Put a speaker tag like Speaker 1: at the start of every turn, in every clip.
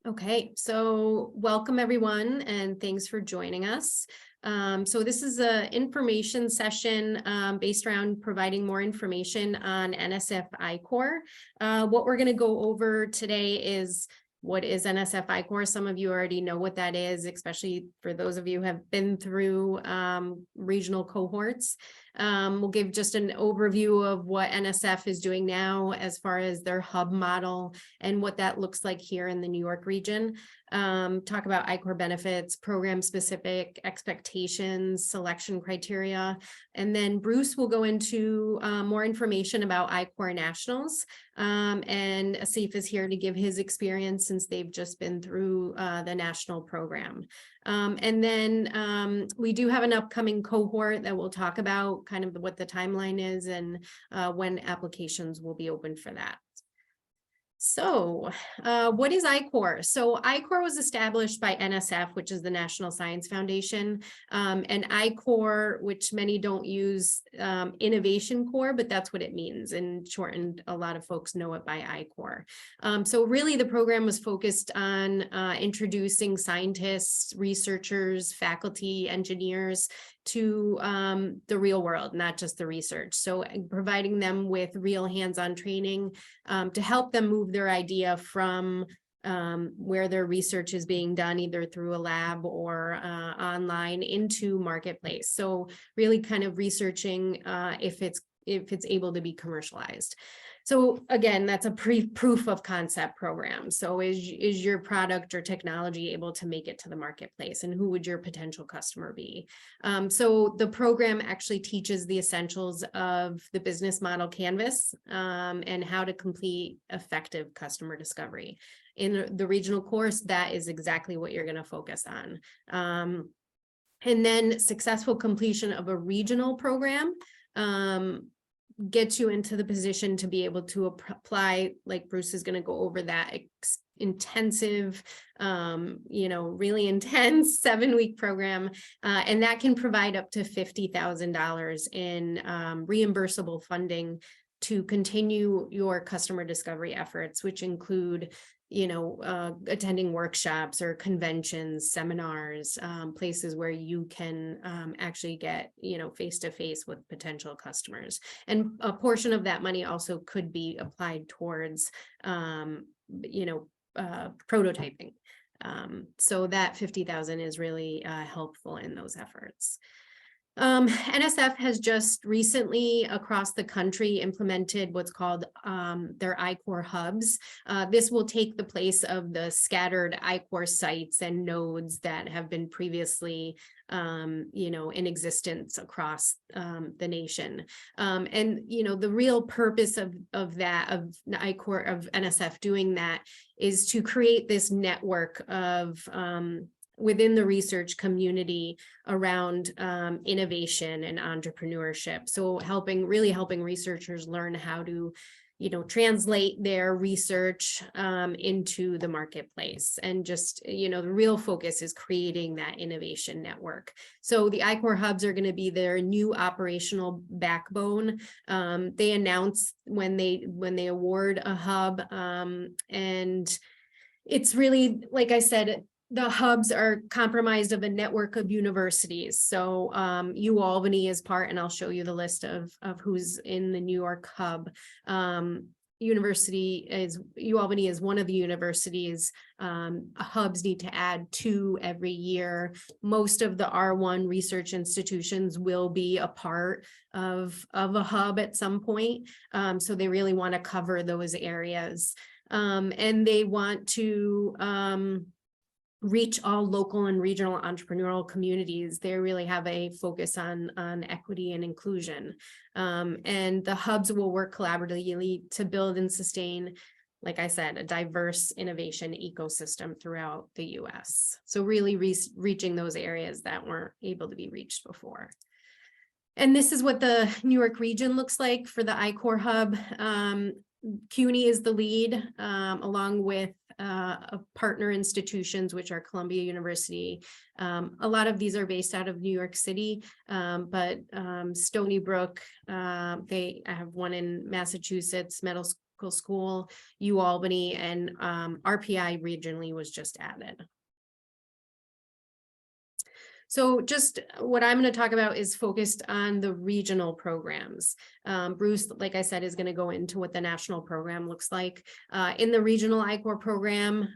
Speaker 1: Okay, so welcome everyone, and thanks for joining us. So this is an information session based around providing more information on NSF I-Corps. What we're going to go over today is what is NSF I-Corps. Some of you already know what that is, especially for those of you who have been through regional cohorts. We'll give just an overview of what NSF is doing now as far as their hub model and what that looks like here in the New York region. Talk about I-Corps benefits, program specific expectations, selection criteria, and then Bruce will go into more information about I-Corps Nationals. And Asif is here to give his experience since they've just been through the national program. And then we do have an upcoming cohort that we'll talk about kind of what the timeline is and when applications will be open for that. So what is I-Corps? So I-Corps was established by NSF, which is the National Science Foundation, and I-Corps, which many don't use Innovation Corps, but that's what it means. And shortened, a lot of folks know it by I-Corps. So really the program was focused on introducing scientists, researchers, faculty, engineers to the real world, not just the research. So providing them with real hands-on training to help them move their idea from where their research is being done, either through a lab or online, into marketplace. So really kind of researching if it's able to be commercialized. So again, that's a proof of concept program. So is your product or technology able to make it to the marketplace, and who would your potential customer be? So the program actually teaches the essentials of the business model canvas and how to complete effective customer discovery. In the regional course, that is exactly what you're going to focus on. And then successful completion of a regional program gets you into the position to be able to apply, like Bruce is going to go over that intensive, really intense 7-week program. And that can provide up to $50,000 in reimbursable funding to continue your customer discovery efforts, which include attending workshops or conventions, seminars, places where you can actually get, face-to-face with potential customers. And a portion of that money also could be applied towards, prototyping. So that 50,000 is really helpful in those efforts. NSF has just recently across the country implemented what's called their I-Corps hubs. This will take the place of the scattered I-Corps sites and nodes that have been previously in existence across the nation. And the real purpose of I-Corps, of NSF doing that, is to create this network of within the research community around innovation and entrepreneurship. So really helping researchers learn how to, translate their research into the marketplace. And just, the real focus is creating that innovation network. So the I-Corps hubs are going to be their new operational backbone. They announce when they award a hub, and it's really, like I said, the hubs are comprised of a network of universities. So UAlbany is part, and I'll show you the list of who's in the New York hub. UAlbany is one of the universities. Hubs need to add 2 every year. Most of the R1 research institutions will be a part of a hub at some point. So they really want to cover those areas. And they want to reach all local and regional entrepreneurial communities. They really have a focus on equity and inclusion. And the hubs will work collaboratively to build and sustain, like I said, a diverse innovation ecosystem throughout the US. So really reaching those areas that weren't able to be reached before. And this is what the New York region looks like for the I-Corps hub. CUNY is the lead, along with partner institutions, which are Columbia University. A lot of these are based out of New York City, but Stony Brook, I have one in Massachusetts, Medical School, UAlbany, and RPI regionally was just added. So just what I'm going to talk about is focused on the regional programs. Bruce, like I said, is going to go into what the national program looks like. In the regional I-Corps program,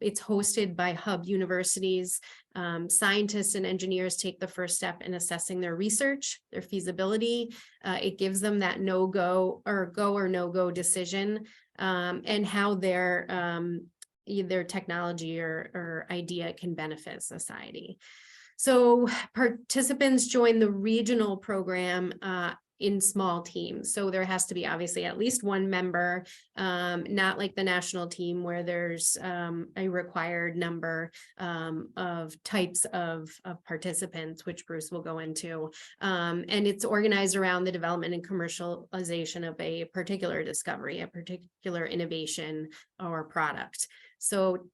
Speaker 1: it's hosted by hub universities. Scientists and engineers take the first step in assessing their research, their feasibility. It gives them that go or no-go decision, and how their technology or idea can benefit society. So participants join the regional program in small teams. So there has to be obviously at least one member, not like the national team where there's a required number of types of participants, which Bruce will go into. And it's organized around the development and commercialization of a particular discovery, a particular innovation or product. So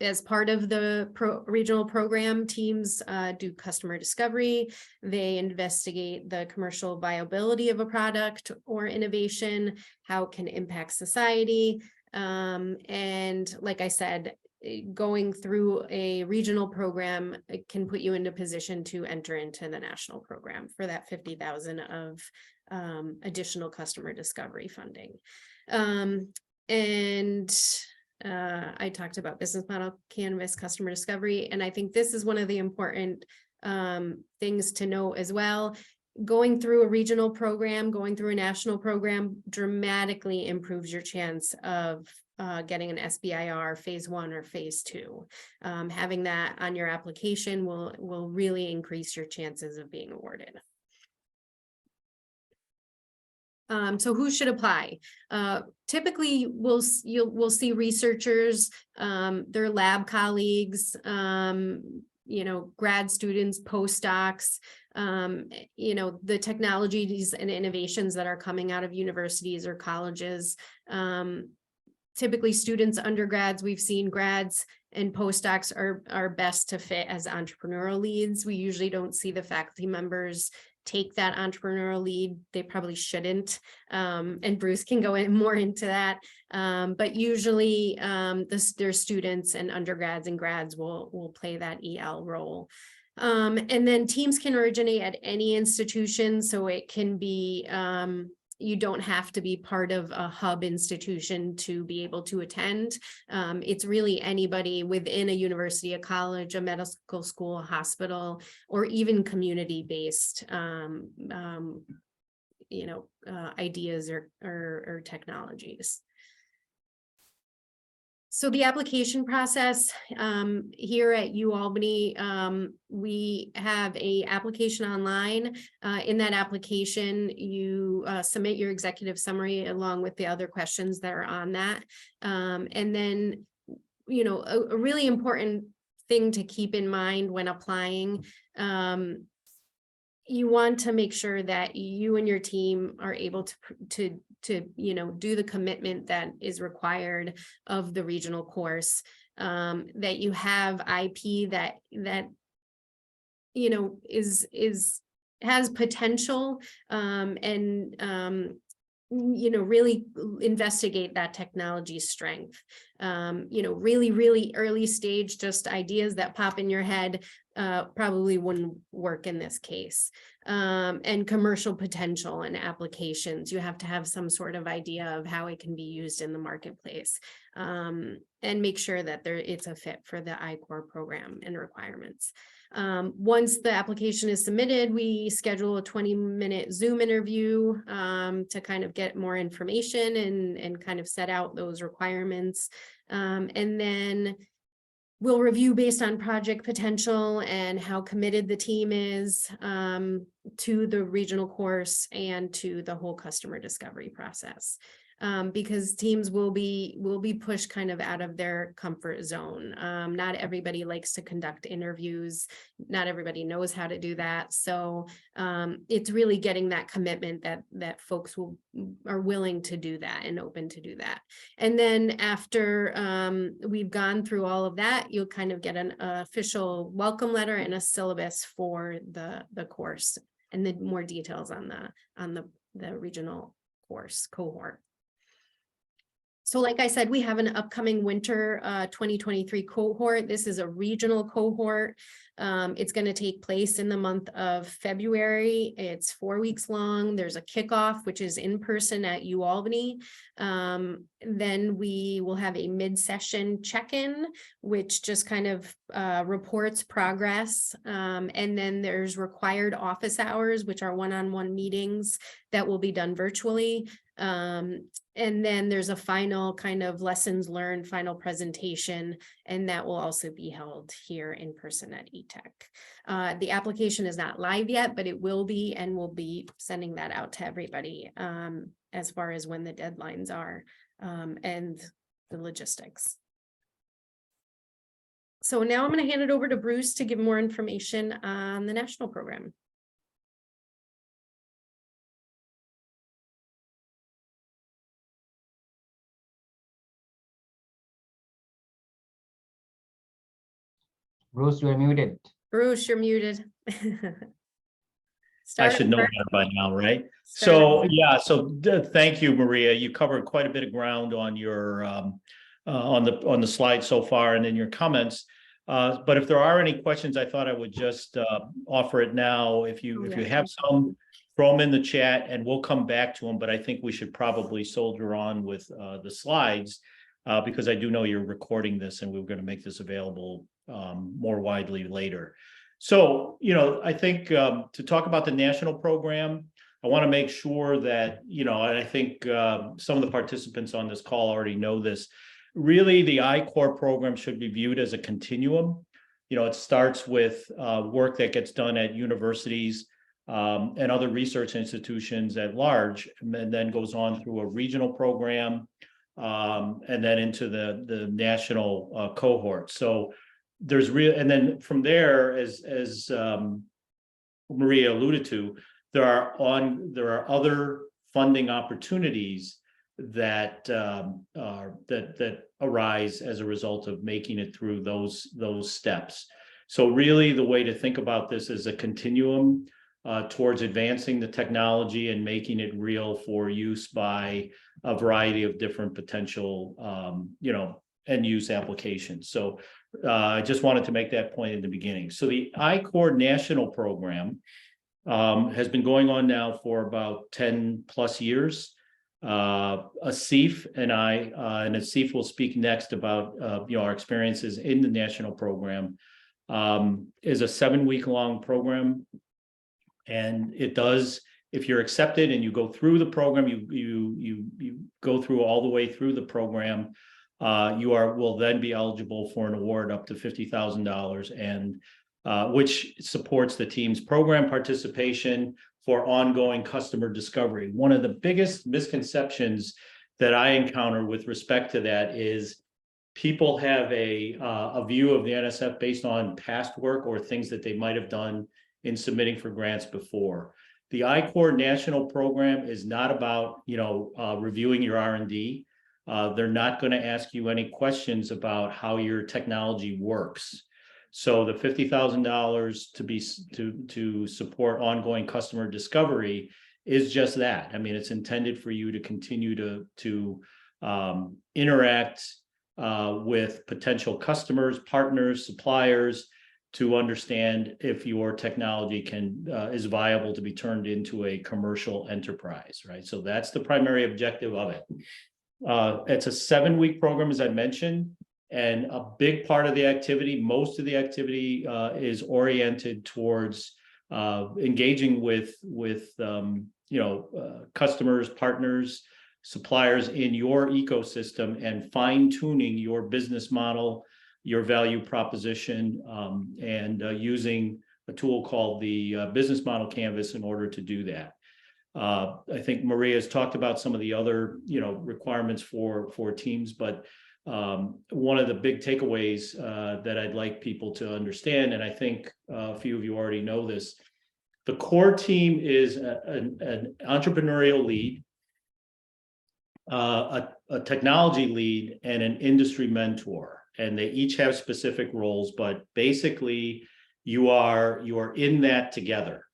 Speaker 1: as part of the regional program, teams do customer discovery. They investigate the commercial viability of a product or innovation, how it can impact society. And like I said, going through a regional program, it can put you into position to enter into the national program for that $50,000 of additional customer discovery funding. I talked about business model canvas, customer discovery, and I think this is one of the important things to know as well. Going through a regional program, going through a national program dramatically improves your chance of getting an SBIR phase 1 or phase 2. Having that on your application will really increase your chances of being awarded. So who should apply? Typically, we'll see researchers, their lab colleagues, grad students, postdocs, the technologies and innovations that are coming out of universities or colleges. Typically, students, undergrads, we've seen grads and postdocs are best to fit as entrepreneurial leads. We usually don't see the faculty members take that entrepreneurial lead. They probably shouldn't. And Bruce can go more into that. But usually their students and undergrads and grads will play that EL role. And then teams can originate at any institution. So it can be, you don't have to be part of a hub institution to be able to attend. It's really anybody within a university, a college, a medical school, a hospital, or even community-based, ideas or technologies. So the application process here at UAlbany, we have an application online. In that application, you submit your executive summary along with the other questions that are on that. And then, a really important thing to keep in mind when applying, you want to make sure that you and your team are able to do the commitment that is required of the regional course, that you have IP that has potential, and really investigate that technology strength. Really early stage, just ideas that pop in your head probably wouldn't work in this case. And commercial potential and applications, you have to have some sort of idea of how it can be used in the marketplace, and make sure that it's a fit for the I-Corps program and requirements. Once the application is submitted, we schedule a 20-minute Zoom interview to kind of get more information and kind of set out those requirements. And then we'll review based on project potential and how committed the team is to the regional course and to the whole customer discovery process. Because teams will be pushed kind of out of their comfort zone. Not everybody likes to conduct interviews. Not everybody knows how to do that. So it's really getting that commitment that folks are willing to do that and open to do that. And then after we've gone through all of that, you'll kind of get an official welcome letter and a syllabus for the course and then more details on the regional course cohort. So like I said, we have an upcoming winter 2023 cohort. This is a regional cohort. It's going to take place in the month of February. It's 4 weeks long. There's a kickoff, which is in person at UAlbany. Then we will have a mid-session check-in, which just kind of reports progress. And then there's required office hours, which are one-on-one meetings that will be done virtually. And then there's a final kind of lessons learned, final presentation, and that will also be held here in person at eTech. The application is not live yet, but it will be, and we'll be sending that out to everybody as far as when the deadlines are and the logistics. So now I'm going to hand it over to Bruce to give more information on the national program.
Speaker 2: Bruce, you are muted.
Speaker 1: Bruce, you're muted.
Speaker 3: I should know better by now, right? Thank you, Maria. You covered quite a bit of ground on your on the slide so far and in your comments. But if there are any questions, I thought I would just offer it now. If you have some, throw them in the chat and we'll come back to them. But I think we should probably soldier on with the slides because I do know you're recording this and we're going to make this available more widely later. So, I think to talk about the national program, I want to make sure that, and I think some of the participants on this call already know this, really the I-Corps program should be viewed as a continuum. It starts with work that gets done at universities and other research institutions at large, and then goes on through a regional program and then into the national cohort. So there's and then from there, as Maria alluded to, there are other funding opportunities that that arise as a result of making it through those steps. So really, the way to think about this is a continuum towards advancing the technology and making it real for use by a variety of different potential end use applications. So I just wanted to make that point in the beginning. So the I-Corps national program has been going on now for about 10 plus years. Asif and Asif will speak next about our experiences in the national program. Is a 7-week long program, and it does, if you're accepted and you go through the program, you go through all the way through the program. Will then be eligible for an award up to $50,000, and which supports the team's program participation for ongoing customer discovery. One of the biggest misconceptions that I encounter with respect to that is people have a view of the NSF based on past work or things that they might have done in submitting for grants before. The I-Corps national program is not about reviewing your R&D. They're not going to ask you any questions about how your technology works. So the $50,000 to support ongoing customer discovery is just that. I mean, it's intended for you to continue to interact with potential customers, partners, suppliers, to understand if your technology is viable to be turned into a commercial enterprise, right? So that's the primary objective of it. It's a 7-week program, as I mentioned, and a big part of the activity, most of the activity is oriented towards engaging with customers, partners, suppliers in your ecosystem and fine-tuning your business model, your value proposition, and using a tool called the Business Model Canvas in order to do that. I think Maria has talked about some of the other requirements for teams, but one of the big takeaways that I'd like people to understand, and I think a few of you already know this, the core team is an entrepreneurial lead, a technology lead, and an industry mentor. And they each have specific roles, but basically you are in that together,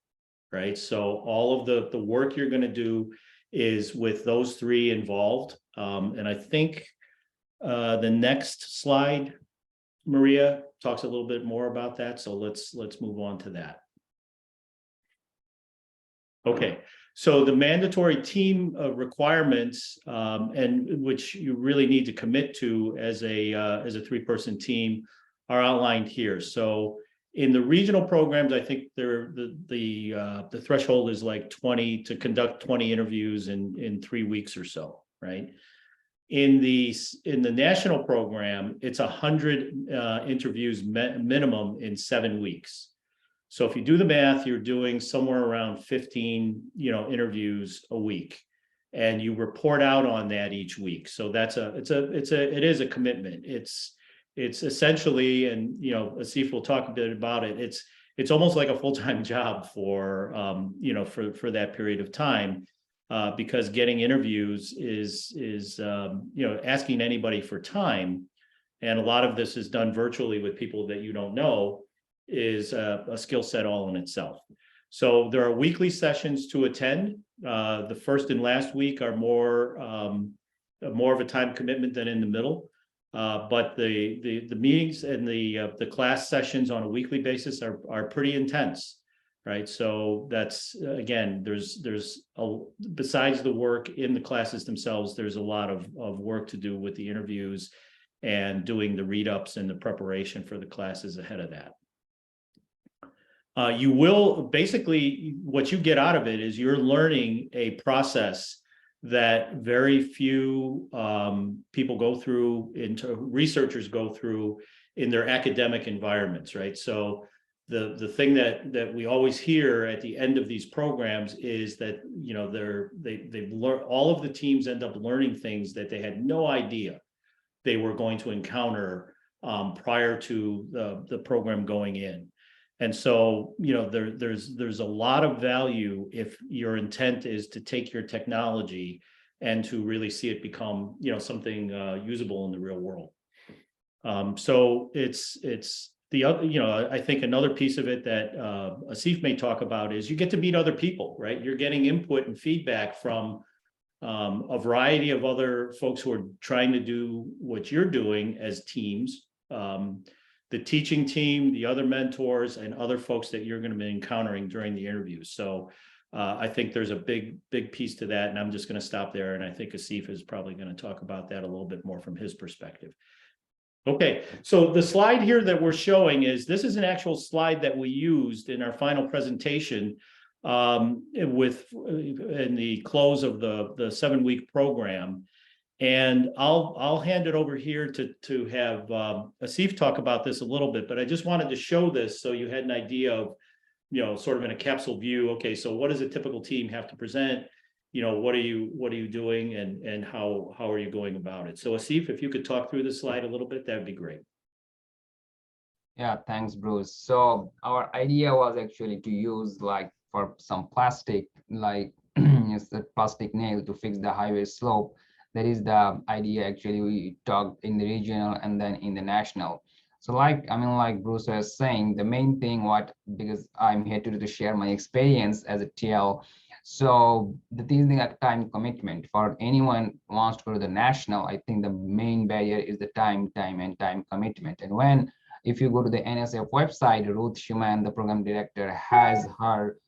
Speaker 3: right? So all of the work you're going to do is with those three involved. And I think the next slide, Maria, talks a little bit more about that. So let's move on to that. Okay, so the mandatory team requirements, and which you really need to commit to as a three-person team, are outlined here. So in the regional programs, I think the threshold is like 20 to conduct 20 interviews in 3 weeks or so, right? In the national program, it's 100 interviews minimum in 7 weeks. So if you do the math, you're doing somewhere around 15, interviews a week, and you report out on that each week. So it is a commitment. It's essentially, and Asif will talk a bit about it. It's almost like a full-time job for that period of time, because getting interviews is asking anybody for time, and a lot of this is done virtually with people that you don't know, is a skill set all in itself. So there are weekly sessions to attend. The first and last week are more of a time commitment than in the middle. But the meetings and the class sessions on a weekly basis are pretty intense, right? So that's, again, besides the work in the classes themselves, there's a lot of work to do with the interviews and doing the read-ups and the preparation for the classes ahead of that. You will basically, what you get out of it is you're learning a process that very few people go through, researchers go through in their academic environments, right? So the thing that we always hear at the end of these programs is that they've learned, all of the teams end up learning things that they had no idea they were going to encounter prior to the program going in. And so, there's a lot of value if your intent is to take your technology and to really see it become, something usable in the real world. So it's the other, I think another piece of it that Asif may talk about is you get to meet other people, right? You're getting input and feedback from a variety of other folks who are trying to do what you're doing as teams. The teaching team, the other mentors, and other folks that you're going to be encountering during the interviews. So I think there's a big piece to that, and I'm just going to stop there. And I think Asif is probably going to talk about that a little bit more from his perspective. Okay, so the slide here that we're showing this is an actual slide that we used in our final presentation in the close of the 7-week program. And I'll hand it over here to have Asif talk about this a little bit, but I just wanted to show this so you had an idea of, sort of in a capsule view. Okay, so what does a typical team have to present? What are you doing, and how are you going about it? So Asif, if you could talk through the slide a little bit, that'd be great.
Speaker 2: Yeah, thanks, Bruce. So our idea was actually to use for some plastic, it's the plastic nail to fix the highway slope. That is the idea. Actually, we talked in the regional and then in the national. So like Bruce was saying, the main thing because I'm here to share my experience as a TL. So the thing like time commitment for anyone who wants to go to the national, I think the main barrier is the time commitment. And if you go to the NSF website, Ruth Schumann, the program director, has her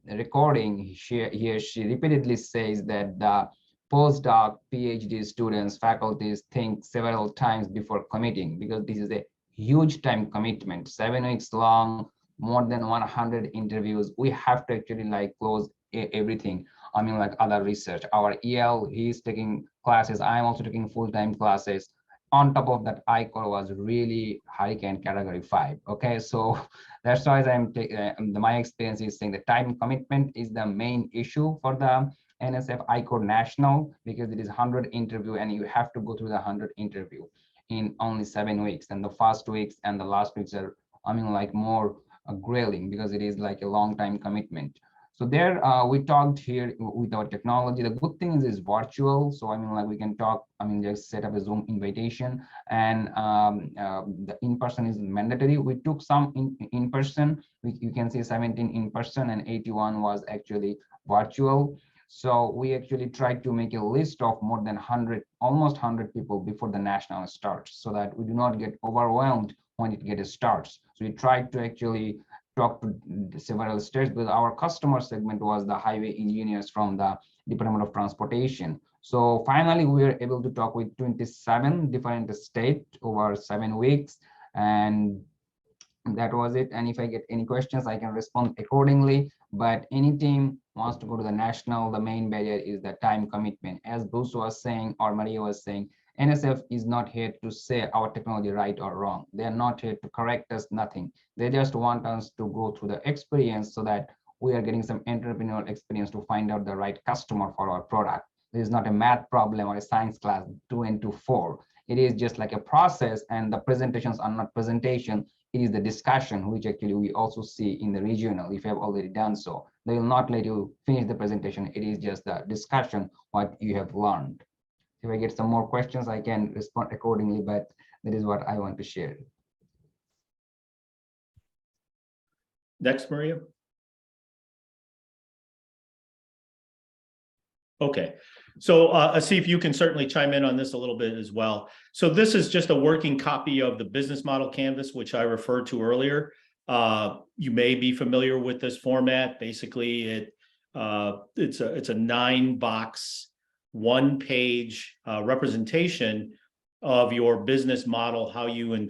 Speaker 2: recording. She repeatedly says that the postdoc, PhD students, faculties think several times before committing, because this is a huge time commitment, 7 weeks long, more than 100 interviews. We have to actually close everything. Other research. Our EL, he's taking classes. I'm also taking full-time classes. On top of that, I-Corps was really hurricane category 5. Okay, so that's why my experience is saying the time commitment is the main issue for the NSF I-Corps national, because it is 100 interview and you have to go through the 100 interview in only 7 weeks. And the first weeks and the last weeks are more grilling, because it is a long time commitment. So there we talked here with our technology. The good thing is virtual. So we can talk, just set up a Zoom invitation, and the in-person is mandatory. We took some in-person. You can see 17 in-person and 81 was actually virtual. So we actually tried to make a list of more than 100, almost 100 people before the national starts, so that we do not get overwhelmed when it starts. So we tried to actually talk to several states, but our customer segment was the highway engineers from the Department of Transportation. So finally, we were able to talk with 27 different states over 7 weeks, and that was it. And if I get any questions, I can respond accordingly. But any team wants to go to the national, the main barrier is the time commitment. As Bruce was saying, or Maria was saying, NSF is not here to say our technology right or wrong. They are not here to correct us, nothing. They just want us to go through the experience so that we are getting some entrepreneurial experience to find out the right customer for our product. This is not a math problem or a science class 2 and 2, 4. It is just like a process, and the presentations are not presentation. It is the discussion, which actually we also see in the regional. If you have already done so, they will not let you finish the presentation. It is just the discussion, what you have learned. If I get some more questions, I can respond accordingly, but that is what I want to share.
Speaker 3: Next, Maria. Okay, so see if you can certainly chime in on this a little bit as well. So this is just a working copy of the business model canvas, which I referred to earlier. You may be familiar with this format. Basically, it's a 9-box, 1-page representation of your business model, how you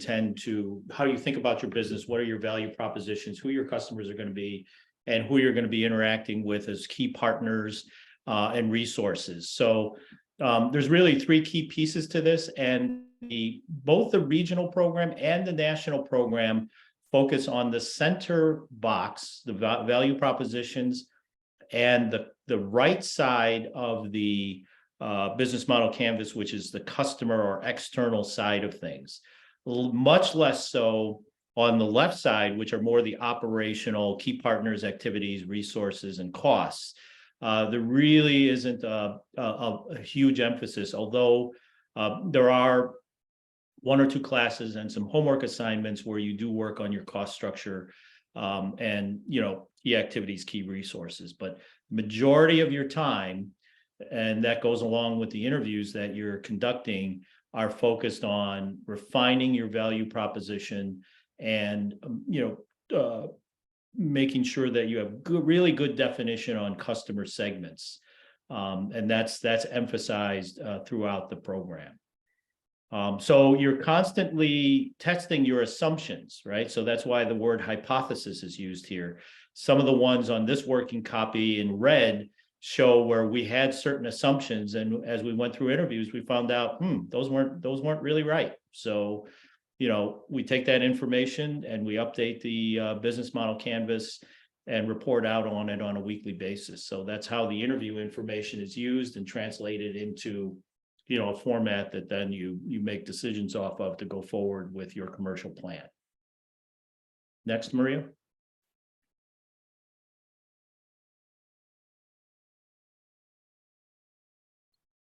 Speaker 3: think about your business, what are your value propositions, who your customers are going to be, and who you're going to be interacting with as key partners and resources. So there's really 3 key pieces to this, and both the regional program and the national program focus on the center box, the value propositions, and the right side of the business model canvas, which is the customer or external side of things. Much less so on the left side, which are more the operational key partners, activities, resources, and costs. There really isn't a huge emphasis, although there are 1 or 2 classes and some homework assignments where you do work on your cost structure and key activities, key resources. But majority of your time, and that goes along with the interviews that you're conducting, are focused on refining your value proposition and making sure that you have really good definition on customer segments. And that's emphasized throughout the program. So you're constantly testing your assumptions, right? So that's why the word hypothesis is used here. Some of the ones on this working copy in red show where we had certain assumptions, and as we went through interviews, we found out those weren't really right. So we take that information and we update the business model canvas and report out on it on a weekly basis. So that's how the interview information is used and translated into a format that then you make decisions off of to go forward with your commercial plan. Next, Maria.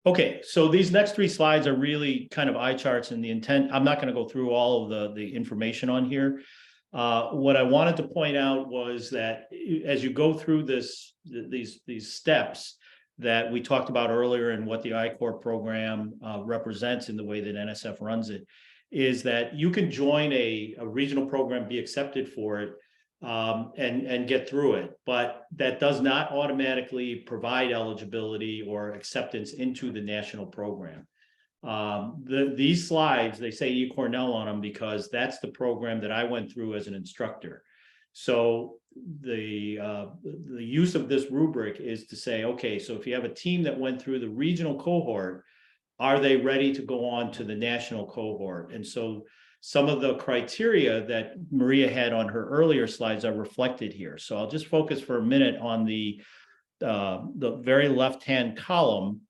Speaker 3: Okay, so these next 3 slides are really kind of eye charts, and the intent, I'm not going to go through all of the information on here. What I wanted to point out was that as you go through these steps that we talked about earlier and what the I-Corps program represents in the way that NSF runs it, is that you can join a regional program, be accepted for it, and get through it. But that does not automatically provide eligibility or acceptance into the national program. These slides, they say eCornell on them because that's the program that I went through as an instructor. So the use of this rubric is to say, okay, so if you have a team that went through the regional cohort, are they ready to go on to the national cohort? And so some of the criteria that Maria had on her earlier slides are reflected here. So I'll just focus for a minute on the very left-hand column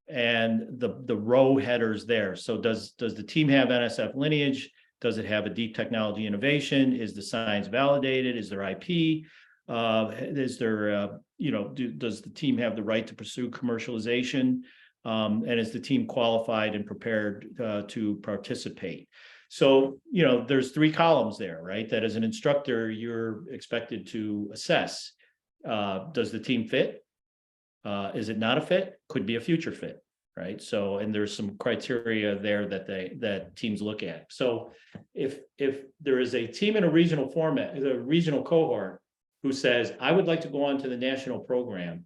Speaker 3: and the row headers there. So does the team have NSF lineage? Does it have a deep technology innovation? Is the science validated? Is there IP? Is there, does the team have the right to pursue commercialization? And is the team qualified and prepared to participate? So, there's 3 columns there, right? That as an instructor, you're expected to assess. Does the team fit? Is it not a fit? Could be a future fit, right? So, and there's some criteria there that teams look at. So if there is a team in a regional format, a regional cohort who says, I would like to go on to the national program,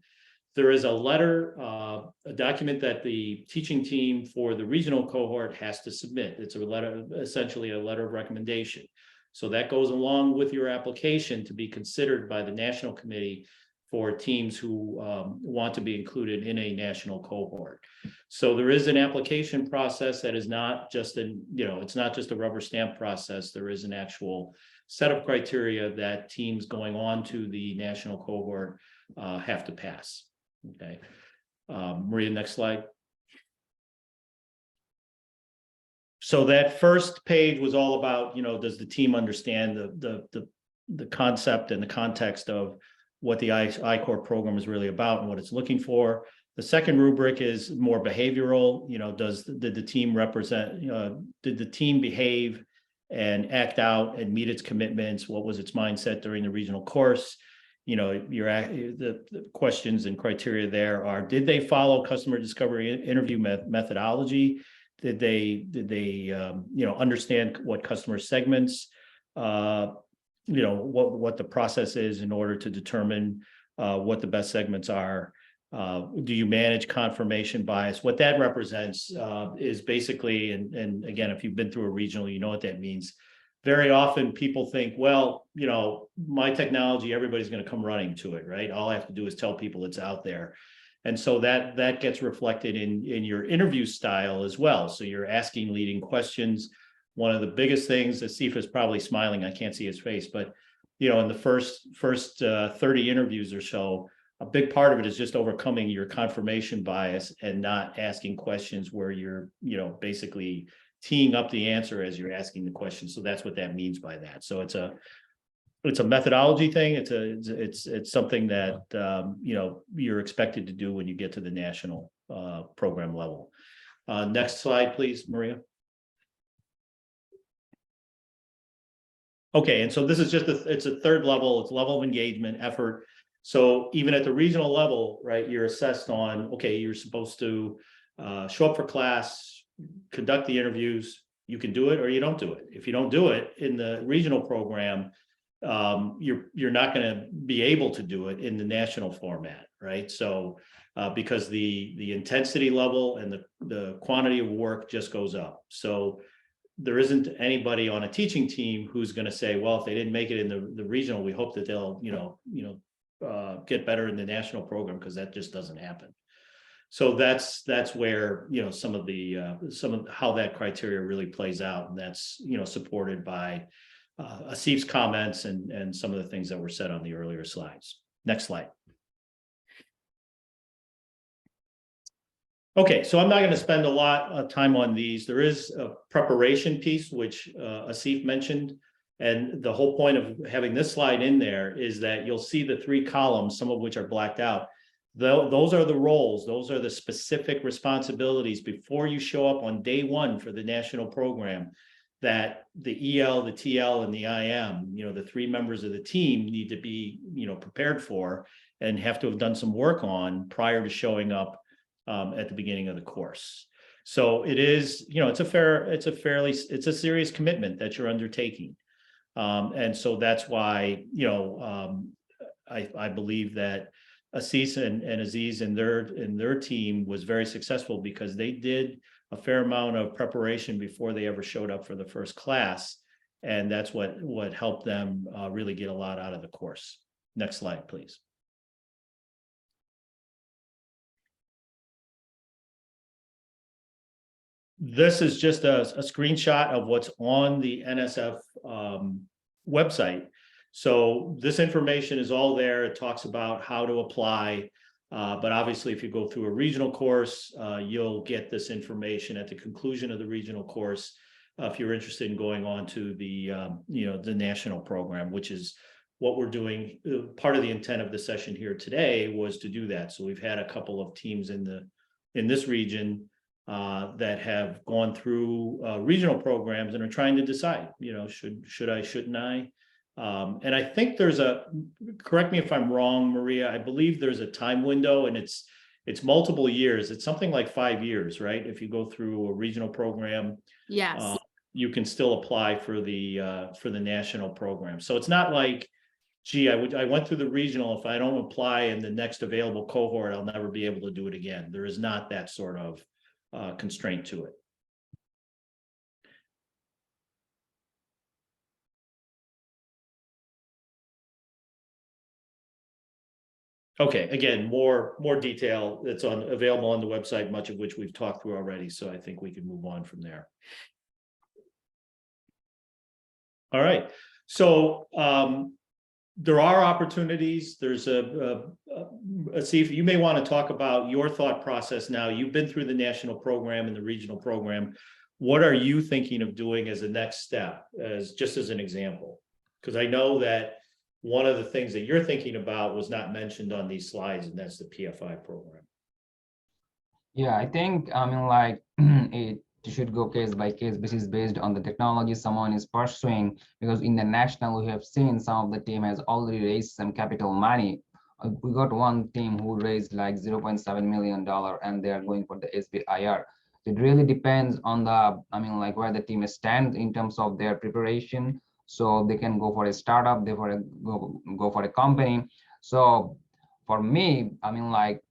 Speaker 3: there is a letter, a document that the teaching team for the regional cohort has to submit. It's a letter, essentially a letter of recommendation. So that goes along with your application to be considered by the national committee for teams who want to be included in a national cohort. So there is an application process that is not just it's not just a rubber stamp process. There is an actual set of criteria that teams going on to the national cohort have to pass. Okay, Maria, next slide. So that first page was all about, does the team understand the concept and the context of what the I-Corps program is really about and what it's looking for. The second rubric is more behavioral. Did the team represent? Did the team behave and act out and meet its commitments? What was its mindset during the regional course? The questions and criteria there are: did they follow customer discovery interview methodology? Did they understand what customer segments, what the process is in order to determine what the best segments are? Do you manage confirmation bias? What that represents is basically, and again, if you've been through a regional, you know what that means. Very often people think, well, my technology, everybody's going to come running to it, right? All I have to do is tell people it's out there. And so that gets reflected in your interview style as well. So you're asking leading questions. One of the biggest things, Asif is probably smiling, I can't see his face, but in the first 30 interviews or so, a big part of it is just overcoming your confirmation bias and not asking questions where you're, basically teeing up the answer as you're asking the question. So that's what that means by that. So it's a methodology thing. It's something that you're expected to do when you get to the national program level. Next slide, please, Maria. Okay, and so this is just it's a third level. It's level of engagement, effort. So even at the regional level, right, you're assessed on, okay, you're supposed to show up for class, conduct the interviews. You can do it or you don't do it. If you don't do it in the regional program, you're not going to be able to do it in the national format, right? So because the intensity level and the quantity of work just goes up. So there isn't anybody on a teaching team who's going to say, well, if they didn't make it in the regional, we hope that they'll get better in the national program, because that just doesn't happen. So that's where some of how that criteria really plays out, and that's supported by Asif's comments and some of the things that were said on the earlier slides. Next slide. Okay, so I'm not going to spend a lot of time on these. There is a preparation piece, which Asif mentioned. And the whole point of having this slide in there is that you'll see the 3 columns, some of which are blacked out. Those are the roles. Those are the specific responsibilities before you show up on day 1 for the national program, that the EL, the TL, and the IM, the 3 members of the team need to be, prepared for and have to have done some work on prior to showing up at the beginning of the course. So it is, it's a serious commitment that you're undertaking. And so that's why, I believe that Asif and Aziz and their team was very successful, because they did a fair amount of preparation before they ever showed up for the first class. And that's what helped them really get a lot out of the course. Next slide, please. This is just a screenshot of what's on the NSF website. So this information is all there. It talks about how to apply. But obviously, if you go through a regional course, you'll get this information at the conclusion of the regional course. If you're interested in going on to the national program, which is what we're doing. Part of the intent of the session here today was to do that. So we've had a couple of teams in this region that have gone through regional programs and are trying to decide, should I, shouldn't I? And I think there's correct me if I'm wrong, Maria, I believe there's a time window, and it's it's multiple years. It's something like 5 years, right? If you go through a regional program,
Speaker 1: Yes.
Speaker 3: you can still apply for the national program. So it's not like, gee, I went through the regional. If I don't apply in the next available cohort, I'll never be able to do it again. There is not that sort of constraint to it. Okay, again, more detail that's available on the website, much of which we've talked through already. So I think we can move on from there. All right. So there are opportunities. There's let's see if you may want to talk about your thought process now. You've been through the national program and the regional program. What are you thinking of doing as a next step, just as an example? Because I know that one of the things that you're thinking about was not mentioned on these slides, and that's the PFI program.
Speaker 2: Yeah, I think, like it should go case by case basis based on the technology someone is pursuing, because in the national, we have seen some of the team has already raised some capital money. We got one team who raised like $0.7 million and they are going for the SBIR. It really depends on the, like where the team stands in terms of their preparation. So they can go for a startup, they go for a company. So for me, like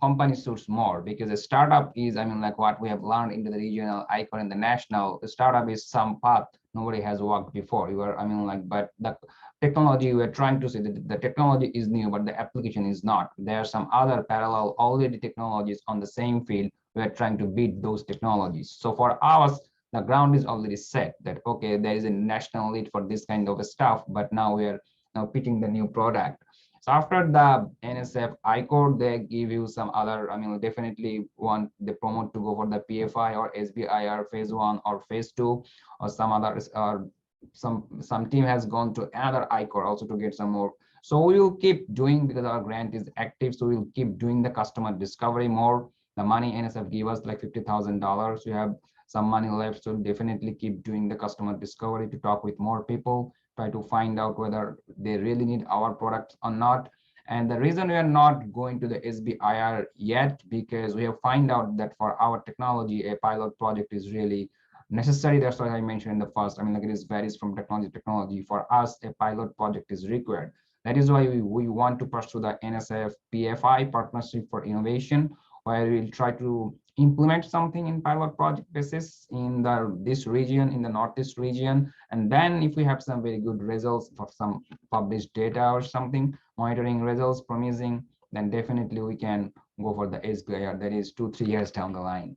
Speaker 2: company suits more, because a startup is, like what we have learned into the regional I-Corps and the national. The startup is some path nobody has walked before. You are, like, but the technology we're trying to say that the technology is new, but the application is not. There are some other parallel already technologies on the same field. We're trying to beat those technologies. So for us, the ground is already set that, okay, there is a national need for this kind of stuff, but now we're now pitching the new product. So after the NSF I-Corps, they give you some other, definitely want they promote to go for the PFI or SBIR phase 1 or phase 2, or some other, or some team has gone to another I-Corps also to get some more. So we will keep doing, because our grant is active, so we'll keep doing the customer discovery more. The money NSF gave us like $50,000. We have some money left, so definitely keep doing the customer discovery to talk with more people, try to find out whether they really need our products or not. And the reason we are not going to the SBIR yet, because we have found out that for our technology, a pilot project is really necessary. That's what I mentioned in the first. Like it varies from technology to technology. For us, a pilot project is required. That is why we want to pursue the NSF PFI, Partnership for Innovation, where we'll try to implement something in pilot project basis in this region, in the Northeast region. And then if we have some very good results for some published data or something, monitoring results promising, then definitely we can go for the SBIR. That is 2-3 years down the line.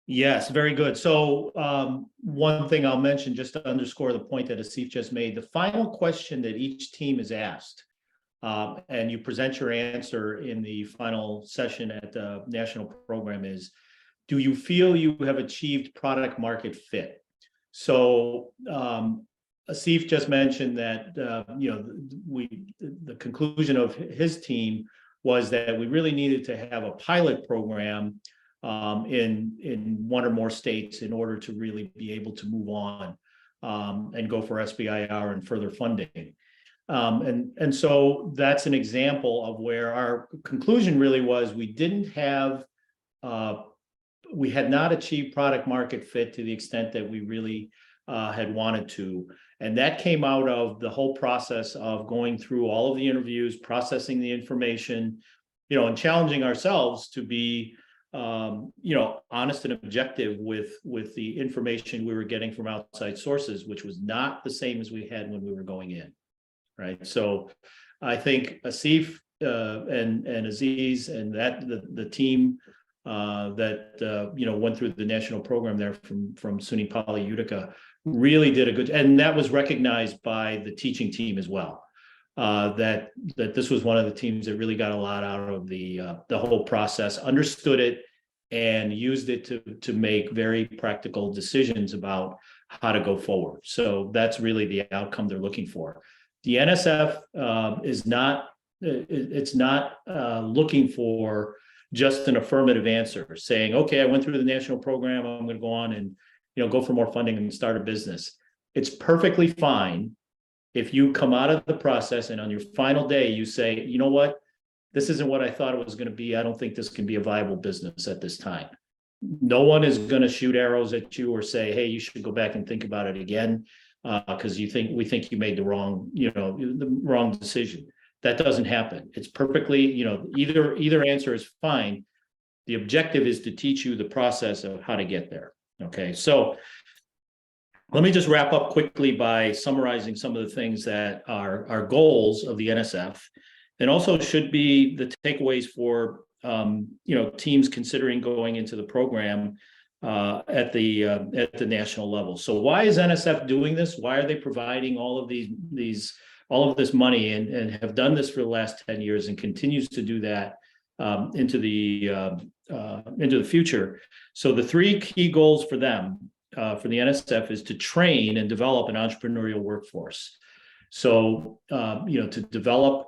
Speaker 3: Yes, very good. So one thing I'll mention, just to underscore the point that Asif just made, the final question that each team is asked, and you present your answer in the final session at the national program, is, do you feel you have achieved product market fit? So Asif just mentioned that the conclusion of his team was that we really needed to have a pilot program in one or more states in order to really be able to move on and go for SBIR and further funding. And so that's an example of where our conclusion really was we had not achieved product market fit to the extent that we really had wanted to. And that came out of the whole process of going through all of the interviews, processing the information, and challenging ourselves to be honest and objective with the information we were getting from outside sources, which was not the same as we had when we were going in. Right. So I think Asif and Aziz and the team that went through the national program there from SUNY Poly Utica really did a good, and that was recognized by the teaching team as well. That this was one of the teams that really got a lot out of the whole process, understood it, and used it to make very practical decisions about how to go forward. So that's really the outcome they're looking for. The NSF is not looking for just an affirmative answer saying, okay, I went through the national program, I'm going to go on and go for more funding and start a business. It's perfectly fine if you come out of the process and on your final day, you say, you know what, this isn't what I thought it was going to be. I don't think this can be a viable business at this time. No one is going to shoot arrows at you or say, hey, you should go back and think about it again, because we think you made the wrong decision. That doesn't happen. It's perfectly, either answer is fine. The objective is to teach you the process of how to get there. Okay, so let me just wrap up quickly by summarizing some of the things that are goals of the NSF, and also should be the takeaways for teams considering going into the program at the national level. So why is NSF doing this? Why are they providing all of all of this money and have done this for the last 10 years and continues to do that into the future? So the three key goals for them, for the NSF, is to train and develop an entrepreneurial workforce. So, to develop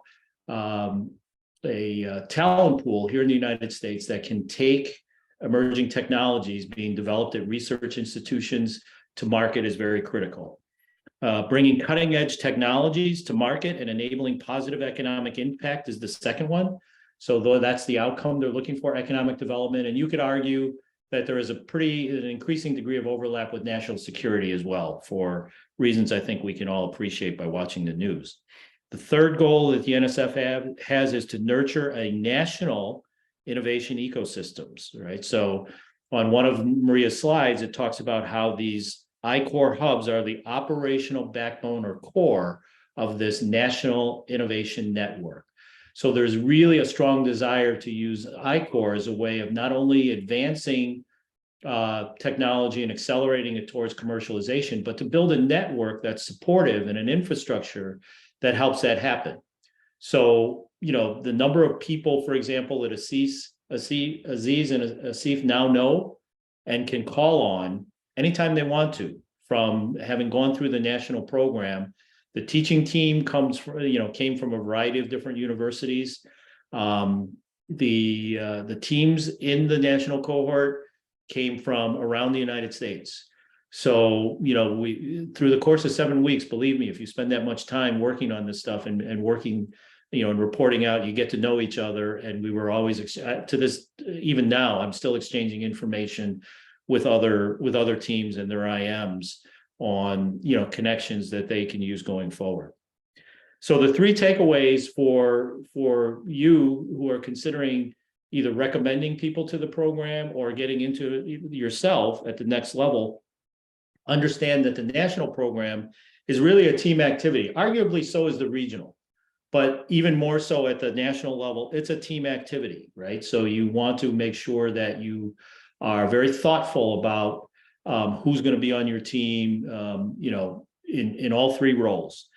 Speaker 3: a talent pool here in the United States that can take emerging technologies being developed at research institutions to market is very critical. Bringing cutting edge technologies to market and enabling positive economic impact is the second one. So though that's the outcome they're looking for, economic development. And you could argue that there is an increasing degree of overlap with national security as well, for reasons I think we can all appreciate by watching the news. The third goal that the NSF has is to nurture a national innovation ecosystems, right? So on one of Maria's slides, it talks about how these I-Corps hubs are the operational backbone or core of this national innovation network. So there's really a strong desire to use I-Corps as a way of not only advancing technology and accelerating it towards commercialization, but to build a network that's supportive and an infrastructure that helps that happen. So, the number of people, for example, that Aziz and Asif now know and can call on anytime they want to, from having gone through the national program. The teaching team came from a variety of different universities. The teams in the national cohort came from around the United States. So, we, through the course of 7 weeks, believe me, if you spend that much time working on this stuff and working, and reporting out, you get to know each other. And we were always, to this, even now, I'm still exchanging information with other teams and their IMs on, connections that they can use going forward. So the three takeaways for you who are considering either recommending people to the program or getting into it yourself at the next level: understand that the national program is really a team activity. Arguably, so is the regional, but even more so at the national level, it's a team activity, right? So you want to make sure that you are very thoughtful about who's going to be on your team, in all three roles.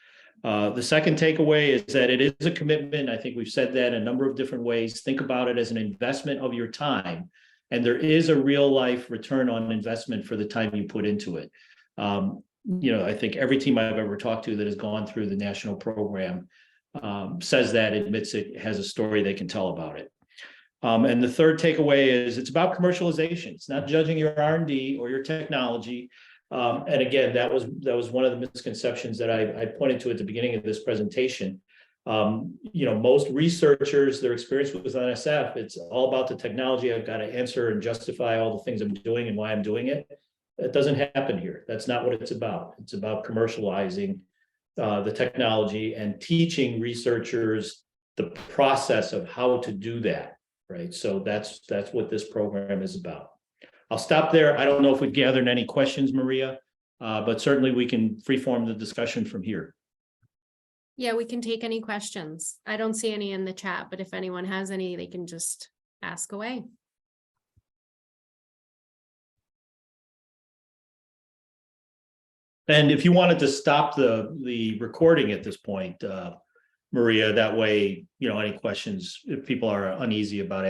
Speaker 3: The second takeaway is that it is a commitment. I think we've said that in a number of different ways. Think about it as an investment of your time, and there is a real life return on investment for the time you put into it. I think every team I've ever talked to that has gone through the national program says that, admits it, has a story they can tell about it. And the third takeaway is it's about commercialization. It's not judging your R&D or your technology. And again, that was one of the misconceptions that I pointed to at the beginning of this presentation. Most researchers, their experience with NSF, it's all about the technology. I've got to answer and justify all the things I'm doing and why I'm doing it. That doesn't happen here. That's not what it's about. It's about commercializing the technology and teaching researchers the process of how to do that, right? So that's what this program is about. I'll stop there. I don't know if we've gathered any questions, Maria, but certainly we can freeform the discussion from here.
Speaker 1: Yeah, we can take any questions. I don't see any in the chat, but if anyone has any, they can just ask away.
Speaker 3: And if you wanted to stop the recording at this point, Maria, that way, any questions, if people are uneasy about